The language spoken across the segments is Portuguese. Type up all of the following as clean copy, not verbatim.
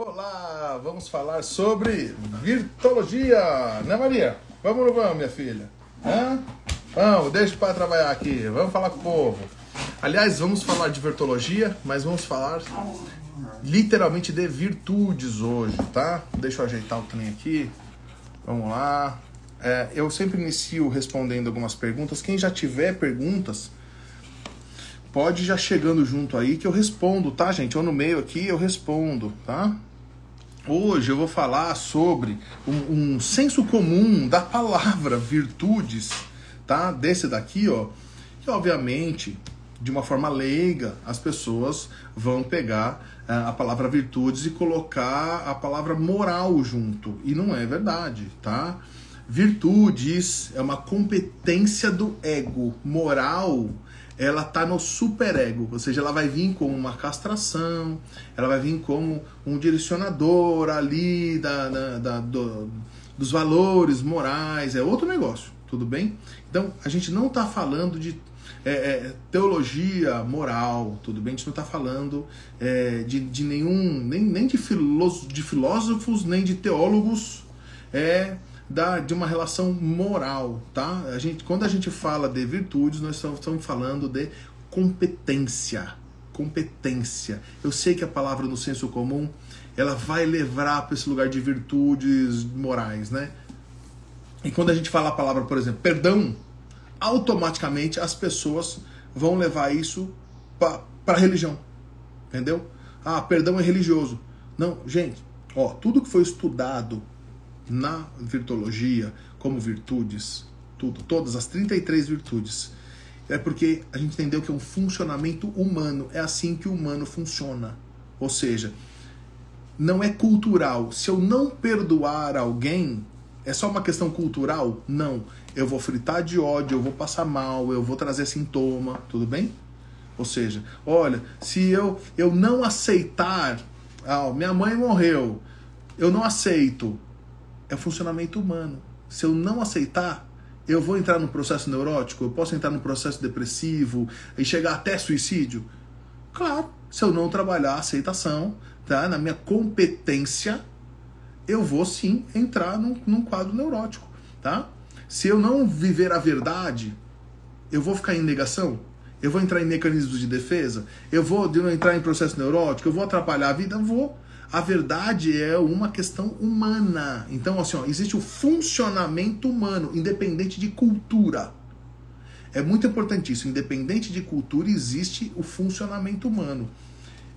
Olá, vamos falar sobre virtologia, né, Maria? Vamos ou não vamos, minha filha? Hã? Vamos, deixa o pai trabalhar aqui, vamos falar com o povo. Aliás, vamos falar de virtologia, mas vamos falar literalmente de virtudes hoje, tá? Deixa eu ajeitar o trem aqui, vamos lá. Eu sempre inicio respondendo algumas perguntas. Quem já tiver perguntas, pode ir já chegando junto aí que eu respondo, tá, gente? Ou no meio aqui eu respondo, tá? Hoje eu vou falar sobre um senso comum da palavra virtudes, tá? Desse daqui, ó, que obviamente, de uma forma leiga, as pessoas vão pegar a palavra virtudes e colocar a palavra moral junto. E não é verdade, tá? Virtudes é uma competência do ego. Moral, ela tá no superego, ou seja, ela vai vir como uma castração, ela vai vir como um direcionador ali dos valores morais, é outro negócio, tudo bem? Então, a gente não tá falando de teologia moral, tudo bem? A gente não tá falando de nenhum, nem de filósofos, nem de teólogos, de uma relação moral, tá? Quando a gente fala de virtudes, nós estamos falando de competência. Competência. Eu sei que a palavra no senso comum, ela vai levar para esse lugar de virtudes morais, né? E quando a gente fala a palavra, por exemplo, perdão, automaticamente as pessoas vão levar isso para a religião, entendeu? Ah, perdão é religioso. Não, gente, ó, tudo que foi estudado na virtologia como virtudes, todas as 33 virtudes, é porque a gente entendeu que é um funcionamento humano, é assim que o humano funciona. Ou seja, não é cultural. Se eu não perdoar alguém, é só uma questão cultural? Não. Eu vou fritar de ódio, eu vou passar mal, eu vou trazer sintoma, tudo bem? Ou seja, olha, se eu não aceitar, minha mãe morreu, eu não aceito, é funcionamento humano. Se eu não aceitar, eu vou entrar num processo neurótico, eu posso entrar num processo depressivo e chegar até suicídio? Claro, se eu não trabalhar a aceitação, tá, na minha competência, eu vou sim entrar num quadro neurótico, tá? Se eu não viver a verdade, eu vou ficar em negação? Eu vou entrar em mecanismos de defesa? Eu vou entrar em processo neurótico? Eu vou atrapalhar a vida? Vou. A verdade é uma questão humana. Então, assim, ó, existe o funcionamento humano, independente de cultura. É muito importante isso. Independente de cultura, existe o funcionamento humano.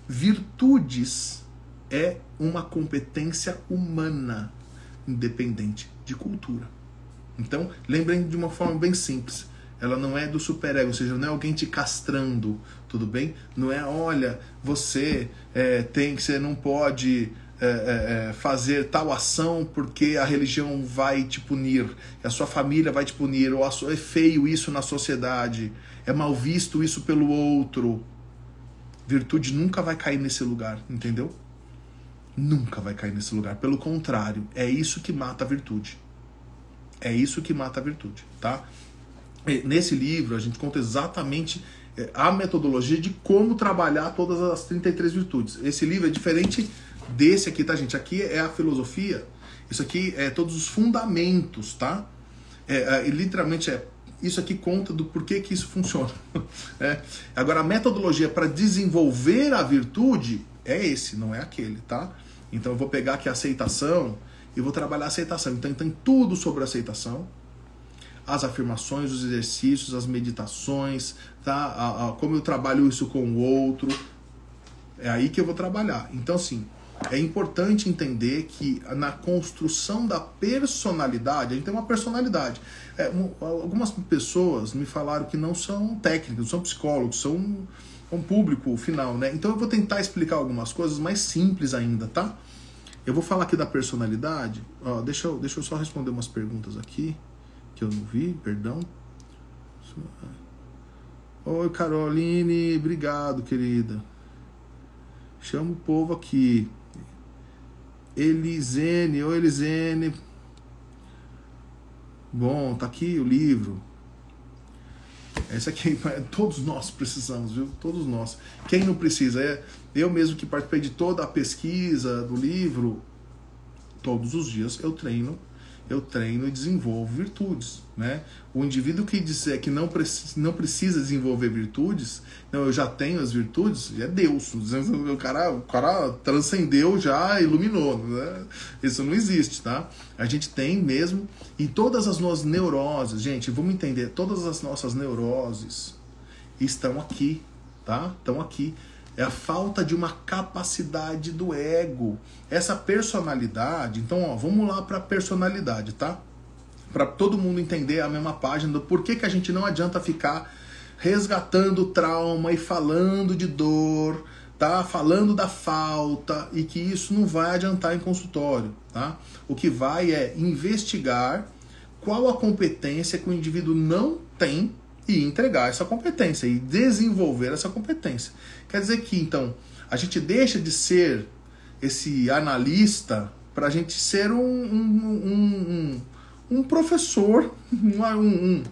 Virtudes é uma competência humana, independente de cultura. Então, lembrem de uma forma bem simples. Ela não é do superego, ou seja, não é alguém te castrando, tudo bem? Não é, olha, você você não pode fazer tal ação porque a religião vai te punir, a sua família vai te punir, ou é feio isso na sociedade, é mal visto isso pelo outro. Virtude nunca vai cair nesse lugar, entendeu? Nunca vai cair nesse lugar. Pelo contrário, é isso que mata a virtude. É isso que mata a virtude, tá? Nesse livro, a gente conta exatamente a metodologia de como trabalhar todas as 33 virtudes. Esse livro é diferente desse aqui, tá, gente? Aqui é a filosofia, isso aqui é todos os fundamentos, tá? Literalmente isso aqui conta do porquê que isso funciona. Agora, a metodologia para desenvolver a virtude é esse, não é aquele, tá? Então eu vou pegar aqui a aceitação e vou trabalhar a aceitação. Então tem tudo sobre a aceitação. As afirmações, os exercícios, as meditações, tá? Como eu trabalho isso com o outro. É aí que eu vou trabalhar. Então, assim, é importante entender que na construção da personalidade, a gente tem uma personalidade. Algumas pessoas me falaram que não são técnicos, não são psicólogos, são um público final, né? Então eu vou tentar explicar algumas coisas mais simples ainda, tá? Eu vou falar aqui da personalidade. Deixa eu só responder umas perguntas aqui que eu não vi, perdão. Oi, Caroline, obrigado, querida. Chama o povo aqui. Elisene, oi, Elisene. Bom, tá aqui o livro. Esse aqui, todos nós precisamos, viu? Todos nós. Quem não precisa? Eu mesmo que participei de toda a pesquisa do livro, todos os dias eu treino e desenvolvo virtudes, né? O indivíduo que disser que não precisa desenvolver virtudes, não, eu já tenho as virtudes, é Deus. O cara transcendeu, já iluminou, né? Isso não existe, tá? A gente tem mesmo, e todas as nossas neuroses, gente, vamos entender, todas as nossas neuroses estão aqui, tá? Estão aqui. É a falta de uma capacidade do ego. Essa personalidade, então, ó, vamos lá para a personalidade, tá? Para todo mundo entender a mesma página do porquê que a gente não adianta ficar resgatando o trauma e falando de dor, tá? Falando da falta, e que isso não vai adiantar em consultório, tá? O que vai é investigar qual a competência que o indivíduo não tem e entregar essa competência e desenvolver essa competência. Quer dizer que, então, a gente deixa de ser esse analista para a gente ser um professor, um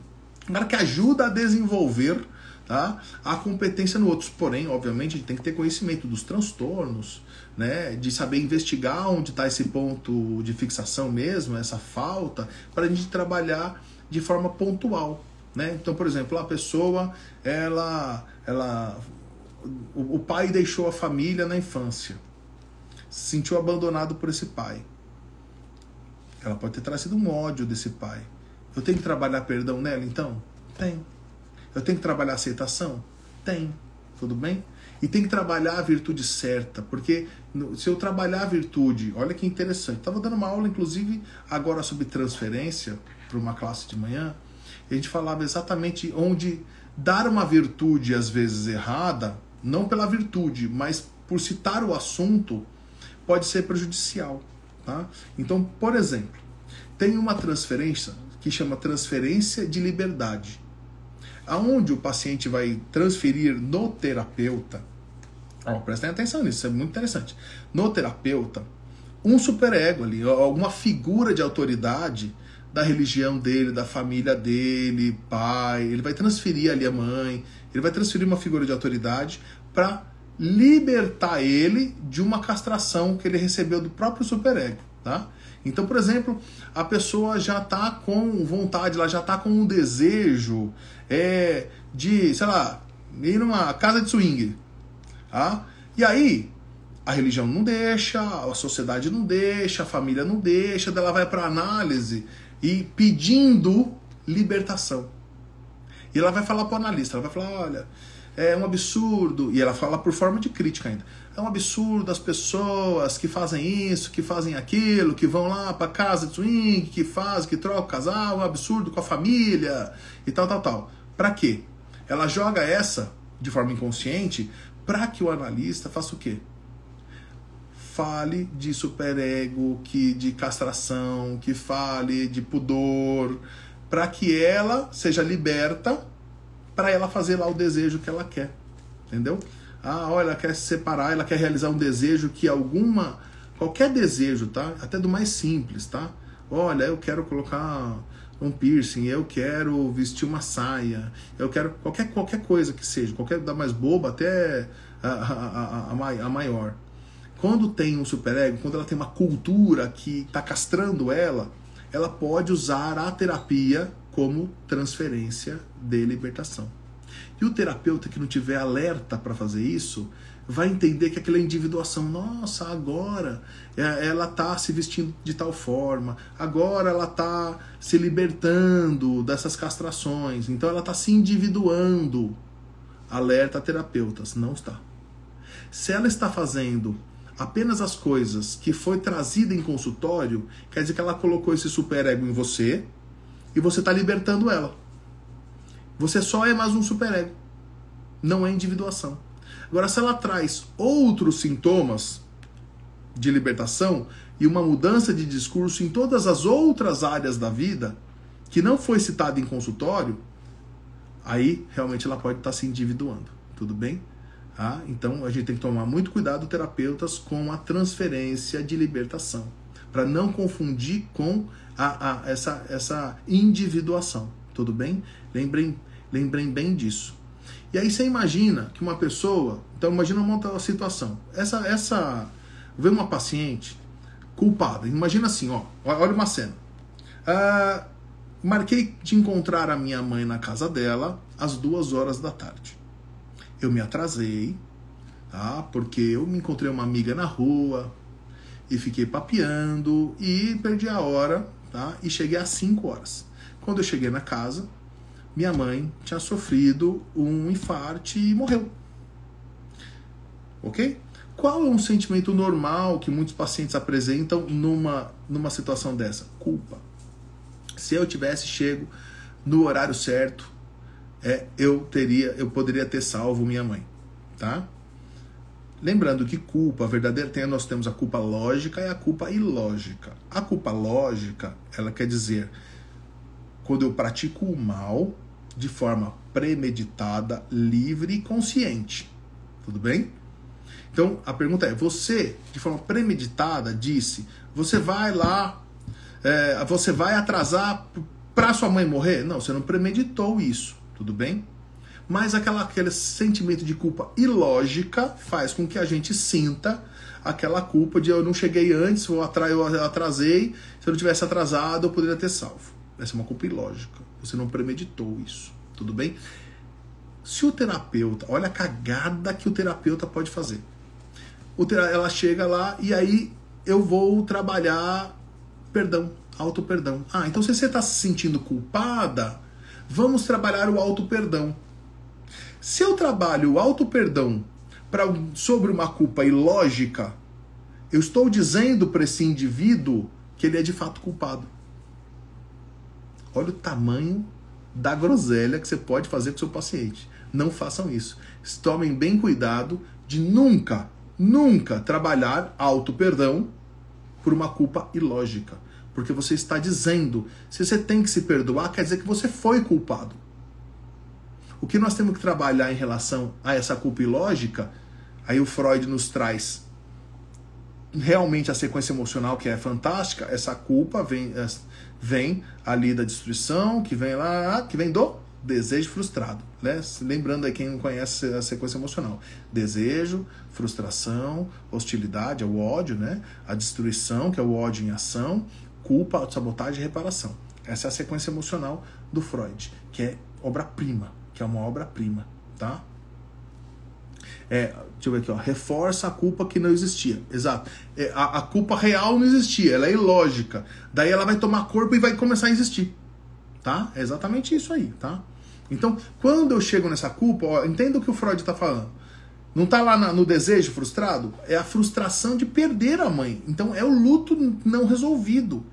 cara que ajuda a desenvolver, tá, a competência no outro. Porém, obviamente, a gente tem que ter conhecimento dos transtornos, né, de saber investigar onde está esse ponto de fixação mesmo, essa falta, para a gente trabalhar de forma pontual. Né? Então, por exemplo, a pessoa, o pai deixou a família na infância, se sentiu abandonado por esse pai. Ela pode ter trazido um ódio desse pai. Eu tenho que trabalhar perdão nela, então? Tem. Eu tenho que trabalhar aceitação? Tem. Tudo bem? E tem que trabalhar a virtude certa, porque se eu trabalhar a virtude, olha que interessante. Estava dando uma aula, inclusive, agora sobre transferência, para uma classe de manhã. A gente falava exatamente onde dar uma virtude, às vezes errada, não pela virtude, mas por citar o assunto, pode ser prejudicial. Tá? Então, por exemplo, tem uma transferência que chama transferência de liberdade, aonde o paciente vai transferir no terapeuta. Prestem atenção nisso, isso é muito interessante. No terapeuta, um superego ali, alguma figura de autoridade da religião dele, da família dele, pai, ele vai transferir ali a mãe, ele vai transferir uma figura de autoridade para libertar ele de uma castração que ele recebeu do próprio superego, tá? Então, por exemplo, a pessoa já está com vontade, ela já está com um desejo de, sei lá, ir numa casa de swing, tá? E aí, a religião não deixa, a sociedade não deixa, a família não deixa, daí ela vai para análise e pedindo libertação. E ela vai falar para o analista, ela vai falar, olha, é um absurdo, e ela fala por forma de crítica ainda, é um absurdo as pessoas que fazem isso, que fazem aquilo, que vão lá para casa de swing, que fazem, que trocam o casal, é um absurdo com a família, e tal. Para quê? Ela joga essa de forma inconsciente para que o analista faça o quê? Fale de superego, de castração, que fale de pudor, para que ela seja liberta, para ela fazer lá o desejo que ela quer, entendeu? Olha, ela quer se separar, ela quer realizar um desejo que qualquer desejo, tá? Até do mais simples, tá? Olha, eu quero colocar um piercing, eu quero vestir uma saia, eu quero qualquer coisa que seja, qualquer da mais boba até a maior. Quando tem um superego, quando ela tem uma cultura que está castrando ela pode usar a terapia como transferência de libertação. E o terapeuta que não tiver alerta para fazer isso, vai entender que aquela individuação, nossa, agora ela está se vestindo de tal forma, agora ela está se libertando dessas castrações, então ela está se individuando. Alerta terapeutas, não está. Se ela está fazendo apenas as coisas que foi trazida em consultório, quer dizer que ela colocou esse superego em você e você está libertando ela. Você só é mais um superego, não é individuação. Agora, se ela traz outros sintomas de libertação e uma mudança de discurso em todas as outras áreas da vida que não foi citada em consultório, aí realmente ela pode estar se individuando, tudo bem? Então a gente tem que tomar muito cuidado, terapeutas, com a transferência de libertação, para não confundir com essa individuação, tudo bem? Lembrem, Lembrem bem disso. E aí você imagina que uma pessoa... Então imagina uma outra situação. Vê uma paciente culpada. Imagina assim, ó, olha uma cena. Marquei de encontrar a minha mãe na casa dela às 2 horas da tarde. Eu me atrasei, tá? Porque eu me encontrei uma amiga na rua e fiquei papeando e perdi a hora, tá? E cheguei às 5 horas. Quando eu cheguei na casa, minha mãe tinha sofrido um infarto e morreu. Ok? Qual é um sentimento normal que muitos pacientes apresentam numa situação dessa? Culpa. Se eu tivesse chego no horário certo, eu poderia ter salvo minha mãe, tá? Lembrando que culpa verdadeira, nós temos a culpa lógica e a culpa ilógica. A culpa lógica, ela quer dizer quando eu pratico o mal de forma premeditada, livre e consciente. Tudo bem? Então, a pergunta é, você, de forma premeditada, disse, você vai lá, você vai atrasar para sua mãe morrer? Não, você não premeditou isso, tudo bem? Mas aquele sentimento de culpa ilógica faz com que a gente sinta aquela culpa de eu não cheguei antes, eu atrasei, se eu não tivesse atrasado eu poderia ter salvo. Essa é uma culpa ilógica, você não premeditou isso, tudo bem? Se o terapeuta, olha a cagada que o terapeuta pode fazer. Ela chega lá e aí eu vou trabalhar perdão, auto-perdão. Então se você está se sentindo culpada, vamos trabalhar o auto-perdão. Se eu trabalho o auto-perdão sobre uma culpa ilógica, eu estou dizendo para esse indivíduo que ele é de fato culpado. Olha o tamanho da groselha que você pode fazer com o seu paciente. Não façam isso. Tomem bem cuidado de nunca trabalhar auto-perdão por uma culpa ilógica. Porque você está dizendo, se você tem que se perdoar, quer dizer que você foi culpado. O que nós temos que trabalhar em relação a essa culpa ilógica, aí o Freud nos traz realmente a sequência emocional que é fantástica. Essa culpa vem ali da destruição, que vem do desejo frustrado, né? Lembrando aí quem não conhece a sequência emocional: desejo, frustração, hostilidade, é o ódio, né? A destruição, que é o ódio em ação, culpa, autossabotagem e reparação. Essa é a sequência emocional do Freud, que é obra-prima, que é uma obra-prima, tá? Deixa eu ver aqui, ó. Reforça a culpa que não existia. Exato. A culpa real não existia, ela é ilógica. Daí ela vai tomar corpo e vai começar a existir. Tá? É exatamente isso aí, tá? Então, quando eu chego nessa culpa, ó, entenda o que o Freud está falando. Não está lá no desejo frustrado? É a frustração de perder a mãe. Então, é o luto não resolvido.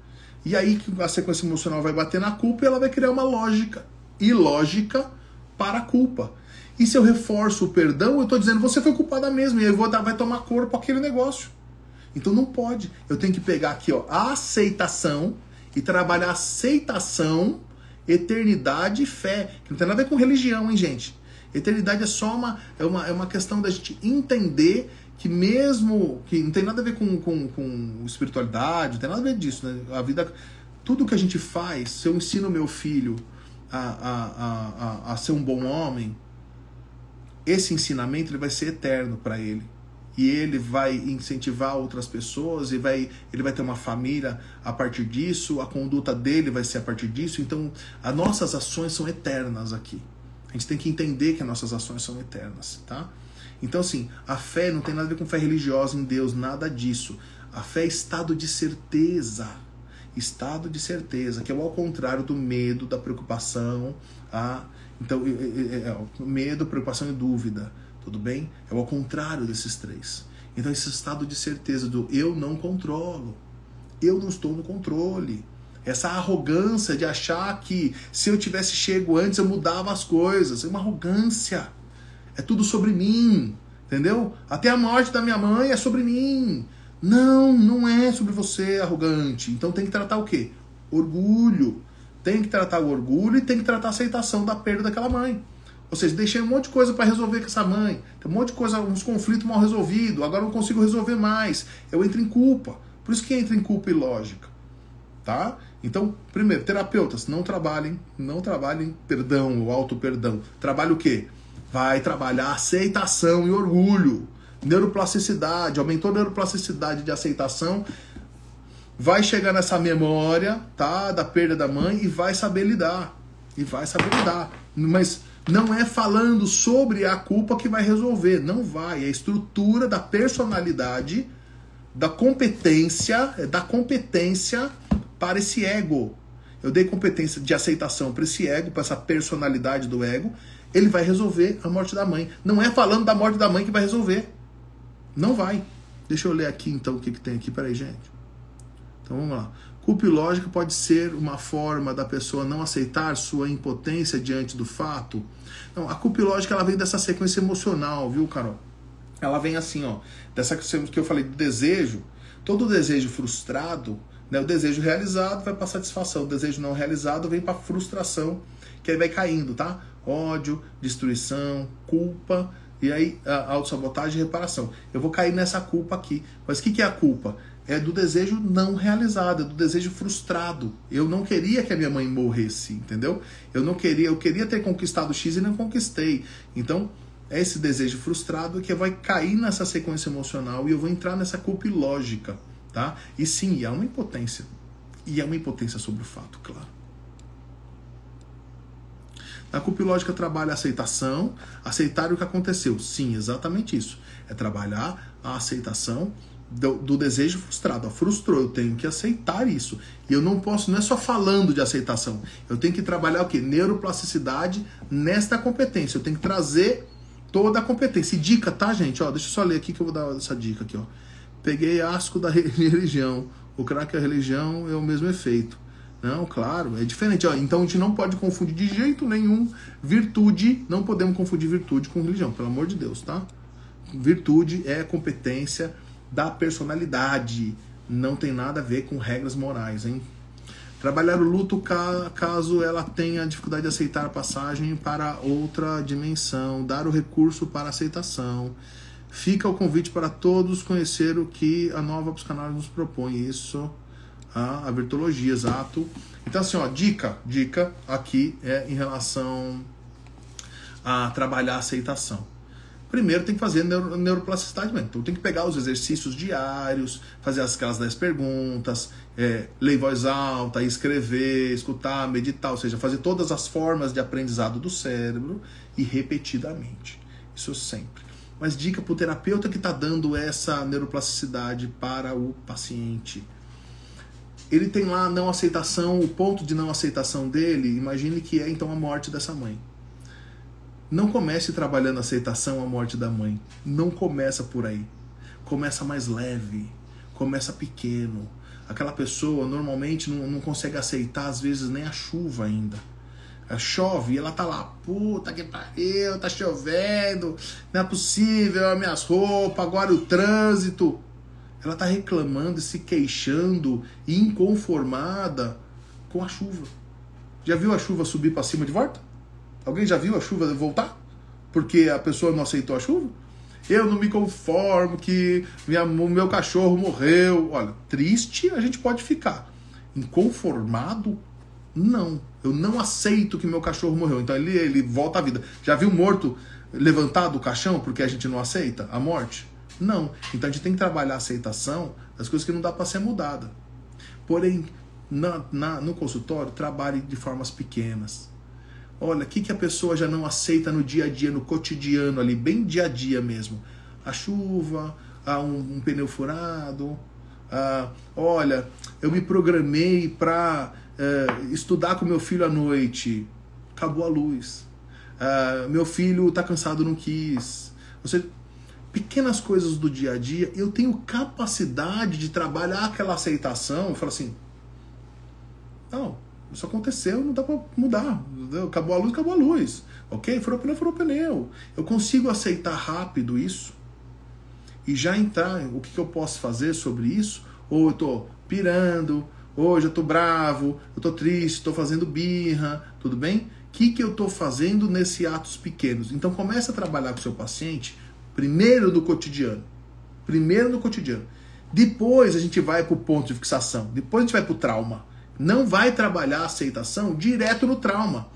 E aí a sequência emocional vai bater na culpa e ela vai criar uma lógica ilógica para a culpa. E se eu reforço o perdão, eu estou dizendo, você foi culpada mesmo, e aí vai tomar corpo aquele negócio. Então não pode. Eu tenho que pegar aqui, ó, a aceitação e trabalhar aceitação, eternidade e fé. Que não tem nada a ver com religião, hein, gente? Eternidade é só uma questão da gente entender que mesmo... que não tem nada a ver com espiritualidade, não tem nada a ver disso, né? A vida... Tudo que a gente faz, se eu ensino meu filho a ser um bom homem, esse ensinamento ele vai ser eterno para ele. E ele vai incentivar outras pessoas, ele vai ter uma família a partir disso, a conduta dele vai ser a partir disso. Então, as nossas ações são eternas aqui. A gente tem que entender que as nossas ações são eternas, tá? Então, assim, a fé não tem nada a ver com fé religiosa em Deus, nada disso. A fé é estado de certeza. Estado de certeza, que é ao contrário do medo, da preocupação, então, medo, preocupação e dúvida, tudo bem? É ao contrário desses três. Então, esse estado de certeza do eu não controlo, eu não estou no controle. Essa arrogância de achar que se eu tivesse chego antes eu mudava as coisas. É uma arrogância. É tudo sobre mim, entendeu? Até a morte da minha mãe é sobre mim. Não é sobre você, arrogante. Então tem que tratar o quê? Orgulho. Tem que tratar o orgulho e tem que tratar a aceitação da perda daquela mãe. Ou seja, deixei um monte de coisa para resolver com essa mãe. Tem um monte de coisa, uns conflitos mal resolvidos. Agora eu não consigo resolver mais. Eu entro em culpa. Por isso que entra em culpa ilógica. tá? Então, primeiro, terapeutas, não trabalhem perdão, o auto-perdão. Trabalhe o quê? Vai trabalhar aceitação e orgulho. Neuroplasticidade, aumentou a neuroplasticidade de aceitação, vai chegar nessa memória, tá, da perda da mãe e vai saber lidar. Mas não é falando sobre a culpa que vai resolver, não vai. É a estrutura da personalidade, da competência para esse ego. Eu dei competência de aceitação para esse ego, para essa personalidade do ego. Ele vai resolver a morte da mãe. Não é falando da morte da mãe que vai resolver. Não vai. Deixa eu ler aqui então o que tem aqui. Peraí, gente. Então vamos lá. Culpa ilógica pode ser uma forma da pessoa não aceitar sua impotência diante do fato. Não, a culpa ilógica ela vem dessa sequência emocional, viu, Carol? Ela vem assim, ó. Dessa que eu falei do desejo. Todo desejo frustrado, né, o desejo realizado vai para satisfação. O desejo não realizado vem para frustração, que aí vai caindo, tá? Ódio, destruição, culpa, e aí a autossabotagem e reparação. Eu vou cair nessa culpa aqui. Mas o que é a culpa? É do desejo não realizado, é do desejo frustrado. Eu não queria que a minha mãe morresse, entendeu? Eu queria ter conquistado X e não conquistei. Então, é esse desejo frustrado que vai cair nessa sequência emocional e eu vou entrar nessa culpa ilógica, tá? E sim, há uma impotência. E é uma impotência sobre o fato, claro. A culpa ilógica trabalha a aceitação, aceitar o que aconteceu. Sim, exatamente isso. É trabalhar a aceitação do desejo frustrado. Frustrou, eu tenho que aceitar isso. E eu não posso, não é só falando de aceitação. Eu tenho que trabalhar o quê? Neuroplasticidade nesta competência. Eu tenho que trazer toda a competência. E dica, tá, gente? Ó, deixa eu só ler aqui que eu vou dar essa dica aqui, ó. Peguei asco da religião. O crack e a religião é o mesmo efeito. Não, claro, é diferente. Ó, então a gente não pode confundir de jeito nenhum virtude. Não podemos confundir virtude com religião, pelo amor de Deus, tá? Virtude é competência da personalidade. Não tem nada a ver com regras morais, hein? Trabalhar o luto caso ela tenha dificuldade de aceitar a passagem para outra dimensão. Dar o recurso para aceitação. Fica o convite para todos conhecer o que a nova psicanálise nos propõe. Isso, a virtuologia, exato. Então assim, ó, dica aqui é em relação a trabalhar a aceitação. Primeiro tem que fazer neuroplasticidade mesmo. Então tem que pegar os exercícios diários, fazer aquelas 10 perguntas, ler em voz alta, escrever, escutar, meditar, ou seja, fazer todas as formas de aprendizado do cérebro e repetidamente. Isso sempre. Mas dica para o terapeuta que está dando essa neuroplasticidade para o paciente. Ele tem lá a não aceitação, o ponto de não aceitação dele, imagine que é então a morte dessa mãe. Não comece trabalhando a aceitação à morte da mãe. Não começa por aí. Começa mais leve. Começa pequeno. Aquela pessoa normalmente não consegue aceitar, às vezes, nem a chuva ainda. Chove e ela tá lá. Puta que pariu, tá chovendo. Não é possível, as minhas roupas, agora o trânsito. Ela tá reclamando e se queixando, inconformada com a chuva. Já viu a chuva subir para cima de volta? Alguém já viu a chuva voltar? Porque a pessoa não aceitou a chuva? Eu não me conformo que o meu cachorro morreu. Olha, triste a gente pode ficar. Inconformado? Não. Eu não aceito que meu cachorro morreu. Então ele volta à vida. Já viu morto levantado do caixão porque a gente não aceita a morte? Não. Então a gente tem que trabalhar a aceitação das coisas que não dá para ser mudada. Porém, no consultório, trabalhe de formas pequenas. Olha, o que a pessoa já não aceita no dia a dia, no cotidiano ali, bem dia a dia mesmo. A chuva, um pneu furado. Olha, eu me programei para estudar com meu filho à noite. Acabou a luz. Meu filho está cansado, não quis. Ou seja, pequenas coisas do dia a dia, eu tenho capacidade de trabalhar aquela aceitação. Eu falo assim, não, isso aconteceu, não dá pra mudar. Acabou a luz. Ok? Furou o pneu. Eu consigo aceitar rápido isso e já entrar. O que eu posso fazer sobre isso? Ou eu tô pirando, hoje eu tô bravo, eu tô triste, tô fazendo birra, tudo bem? O que eu tô fazendo nesses atos pequenos? Então começa a trabalhar com o seu paciente primeiro no cotidiano. Depois a gente vai pro ponto de fixação. Depois a gente vai pro trauma. não vai trabalhar a aceitação direto no trauma.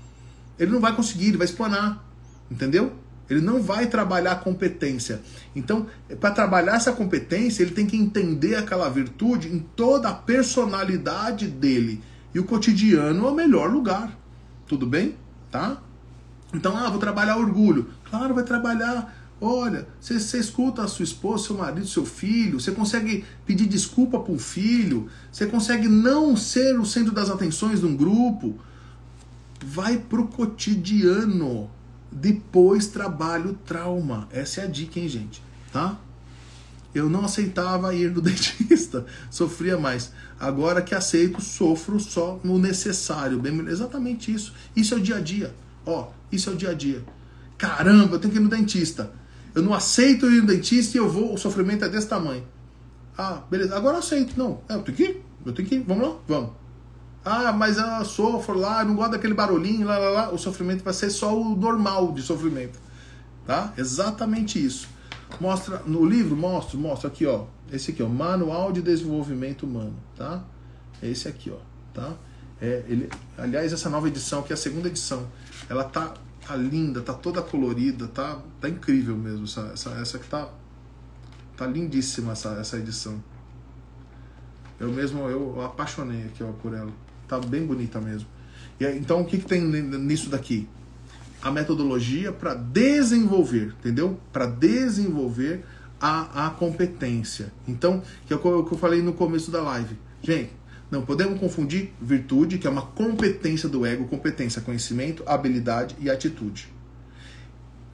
Ele não vai conseguir, ele vai explanar, entendeu? Ele não vai trabalhar a competência. Então, para trabalhar essa competência, ele tem que entender aquela virtude em toda a personalidade dele. E o cotidiano é o melhor lugar. Tudo bem? Tá? Então, vou trabalhar orgulho. Claro, vai trabalhar. Olha, você escuta a sua esposa, seu marido, seu filho, você consegue pedir desculpa para um filho, você consegue não ser o centro das atenções de um grupo. Vai pro cotidiano. Depois trabalha o trauma. Essa é a dica, hein, gente? Tá? Eu não aceitava ir no dentista, sofria mais. Agora que aceito, sofro só no necessário. Bem, exatamente isso. Isso é o dia a dia. Ó, isso é o dia a dia. Caramba, eu tenho que ir no dentista. Eu não aceito ir no dentista e eu vou, o sofrimento é desse tamanho. Ah, beleza, agora eu aceito. Não, eu tenho que ir, vamos lá, vamos. Ah, mas eu sofro lá, eu não gosto daquele barulhinho, lá. O sofrimento vai ser só o normal de sofrimento. Tá? Exatamente isso. Mostra, no livro, mostra aqui, ó. Esse aqui, ó, Manual de Desenvolvimento Humano, tá? Esse aqui, ó, tá? Aliás, essa nova edição, que é a segunda edição, ela tá linda, tá toda colorida, tá incrível mesmo. Essa aqui tá lindíssima, essa edição. Eu apaixonei aqui, ó, por ela. Tá bem bonita mesmo. E então, o que tem nisso daqui? A metodologia para desenvolver, entendeu? Para desenvolver a competência. Então, que é o que eu falei no começo da live. Gente, não podemos confundir virtude, que é uma competência do ego, competência, conhecimento, habilidade e atitude.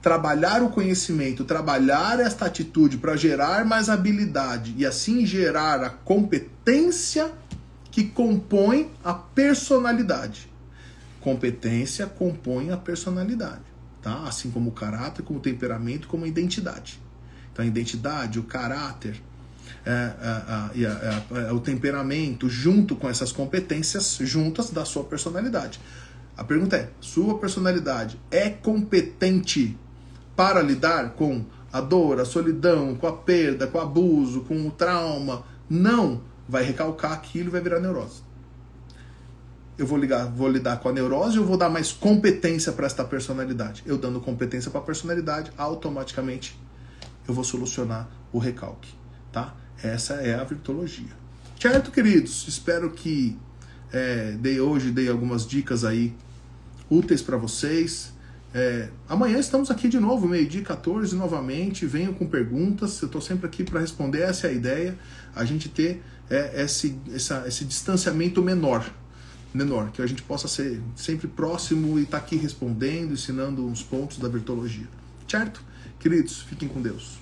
Trabalhar o conhecimento, trabalhar esta atitude para gerar mais habilidade e assim gerar a competência que compõe a personalidade. Competência compõe a personalidade, tá? Assim como o caráter, como o temperamento, como a identidade. Então a identidade, o caráter, o temperamento, junto com essas competências juntas da sua personalidade. A pergunta é, sua personalidade é competente para lidar com a dor, a solidão, com a perda, com o abuso, com o trauma? Não. Vai recalcar aquilo e vai virar neurose. Eu vou lidar com a neurose ou vou dar mais competência para esta personalidade? Eu dando competência para a personalidade, automaticamente eu vou solucionar o recalque, tá? Essa é a virtologia. Certo, queridos? Espero que dei algumas dicas aí úteis para vocês. Amanhã estamos aqui de novo, 12h14 novamente. Venham com perguntas, eu estou sempre aqui para responder. Essa é a ideia, a gente ter esse distanciamento menor, que a gente possa ser sempre próximo e estar aqui respondendo, ensinando uns pontos da virtologia. Certo? Queridos, fiquem com Deus.